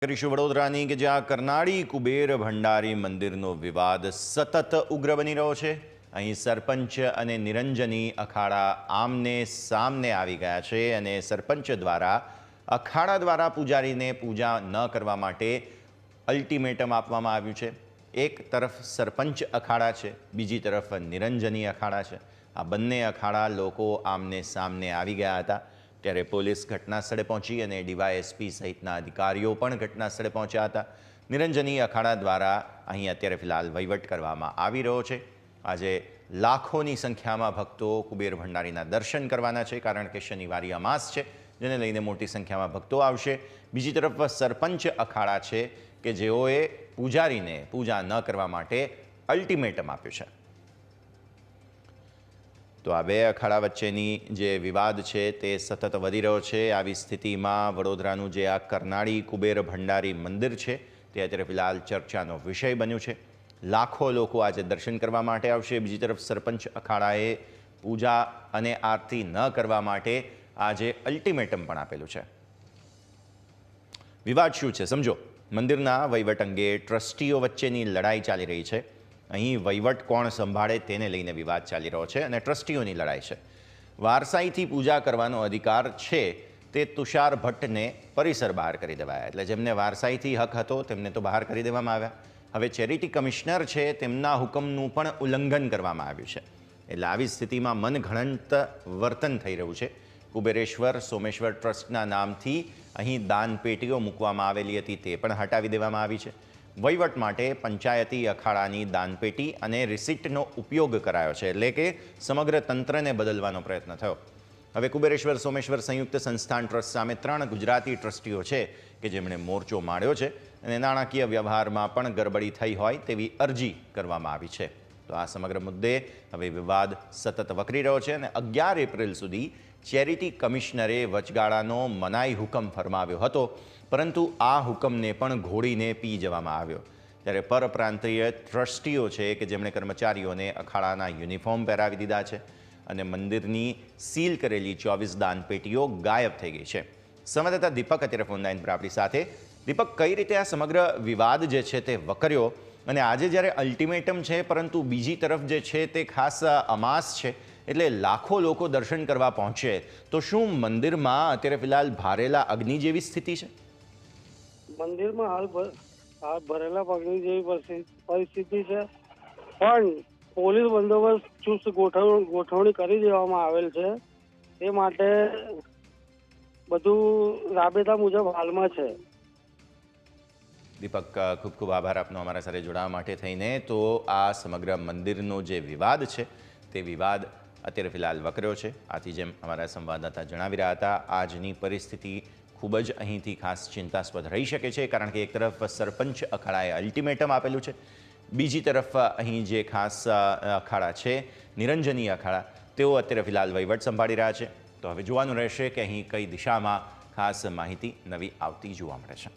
કરીશું વડોદરાની કે જ્યાં કરનાળી કુબેર ભંડારી મંદિરનો વિવાદ સતત ઉગ્ર બની રહ્યો છે। અહીં સરપંચ અને નિરંજની અખાડા આમને સામને આવી ગયા છે અને સરપંચ દ્વારા અખાડા દ્વારા પૂજારીને પૂજા ન કરવા માટે અલ્ટિમેટમ આપવામાં આવ્યું છે। એક તરફ સરપંચ અખાડા છે, બીજી તરફ નિરંજની અખાડા છે। આ બંને અખાડા લોકો આમને સામને આવી ગયા હતા ત્યારે પોલીસ ઘટના સ્થળે પહોંચી અને ડીવાયએસપી સહિતના અધિકારીઓ પણ ઘટના સ્થળે પહોંચ્યા હતા। નિરંજની અખાડા દ્વારા અહીં અત્યારે ફિલહાલ વહીવટ કરવામાં આવી રહ્યો છે। આજે લાખોની સંખ્યામાં ભક્તો કુબેર ભંડારીના દર્શન કરવાના છે કારણ કે શનિવારી અમાસ છે, જેને લઈને મોટી સંખ્યામાં ભક્તો આવશે। બીજી તરફ સરપંચ અખાડા છે કે જેઓએ પૂજારીને પૂજા ન કરવા માટે અલ્ટિમેટમ આપ્યું છે। તો આ બે અખાડા વચ્ચેની જે વિવાદ છે તે સતત વધી રહ્યો છે। આવી સ્થિતિમાં વડોદરાનું જે આ કરનાળી કુબેર ભંડારી મંદિર છે તે અત્યારે ફિલહાલ ચર્ચાનો વિષય બન્યું છે। લાખો લોકો આજે દર્શન કરવા માટે આવશે। બીજી તરફ સરપંચ અખાડાએ પૂજા અને આરતી ન કરવા માટે આજે અલ્ટિમેટમ પણ આપેલું છે। વિવાદ શું છે સમજો। મંદિરના વહીવટ અંગે ટ્રસ્ટીઓ વચ્ચેની લડાઈ ચાલી રહી છે। અહીં વહીવટ કોણ સંભાળે તેને લઈને વિવાદ ચાલી રહ્યો છે અને ટ્રસ્ટીઓની લડાઈ છે। વારસાઈથી પૂજા કરવાનો અધિકાર છે તે તુષાર ભટ્ટને પરિસર બહાર કરી દેવાયા, એટલે જેમને વારસાઈથી હક હતો તેમને તો બહાર કરી દેવામાં આવ્યા। હવે ચેરિટી કમિશનર છે તેમના હુકમનું પણ ઉલ્લંઘન કરવામાં આવ્યું છે, એટલે આવી સ્થિતિમાં મનઘડંત વર્તન થઈ રહ્યું છે। કુબેરેશ્વર સોમેશ્વર ટ્રસ્ટના નામથી અહીં દાનપેટીઓ મૂકવામાં આવેલી હતી તે પણ હટાવી દેવામાં આવી છે। વહીવટ માટે પંચાયતી અખાડાની દાનપેટી અને રિસિપ્ટનો ઉપયોગ કરાયો છે, એટલે કે સમગ્ર તંત્રને બદલવાનો પ્રયત્ન થયો। હવે કુબેરેશ્વર સોમેશ્વર સંયુક્ત સંસ્થાન ટ્રસ્ટ સામે 3 ગુજરાતી ટ્રસ્ટીઓ છે કે જેમણે મોરચો માંડ્યો છે અને નાણાકીય વ્યવહારમાં પણ ગરબડી થઈ હોય તેવી અરજી કરવામાં આવી છે। તો આ સમગ્ર મુદ્દે હવે વિવાદ સતત વકરી રહ્યો છે અને 11 એપ્રિલ સુધી ચેરિટી કમિશનરે વચગાળાનો મનાઈ હુકમ ફરમાવ્યો હતો, પરંતુ આ હુકમને પણ ઘોડીને પી જવામાં આવ્યો। ત્યારે પરપ્રાંતીય ટ્રસ્ટીઓ છે કે જેમણે કર્મચારીઓને અખાડાના યુનિફોર્મ પહેરાવી દીધા છે અને મંદિરની સીલ કરેલી 24 દાનપેટીઓ ગાયબ થઈ ગઈ છે। સંવાદદાતા દીપક અત્યારે ફોનલાઈન પર આપણી સાથે। દીપક, કઈ રીતે આ સમગ્ર વિવાદ જે છે તે વકર્યો અને આજે જ્યારે અલ્ટિમેટમ છે પરંતુ બીજી તરફ જે છે તે ખાસ અમાસ છે એટલે લાખો લોકો દર્શન કરવા પહોંચે, તો શું મંદિરમાં અત્યારે ફિલહાલ ભારેલા અગ્નિ જેવી સ્થિતિ છે? મંદિરમાં હાલ ભરેલા પગની જેવી પરિસ્થિતિ છે, પણ પોલીસ બંદોબસ્ત ચુસ્ત ગોઠવણી કરી દેવામાં આવેલ છે। તે માટે બધું રાબેતા મુજબ હાલમાં છે। દીપક, ખૂબ ખૂબ આભાર આપનો અમારા સાથે જોડાવા માટે થઈને। તો આ સમગ્ર મંદિરનો જે વિવાદ છે તે વિવાદ અત્યારે ફિલહાલ વકર્યો છે। આથી જેમ અમારા સંવાદદાતા જણાવી રહ્યા હતા, આજની પરિસ્થિતિ ખૂબ જ અહીંથી ખાસ ચિંતાસ્પદ રહી શકે છે કારણ કે એક તરફ સરપંચ અખાડાએ અલ્ટિમેટમ આપેલું છે, બીજી તરફ અહીં જે ખાસ અખાડા છે નિરંજની અખાડા, તેઓ અત્યારે ફિલહાલ વહીવટ સંભાળી રહ્યા છે। તો હવે જોવાનું રહેશે કે અહીં કઈ દિશામાં ખાસ માહિતી નવી આવતી જોવા મળે છે।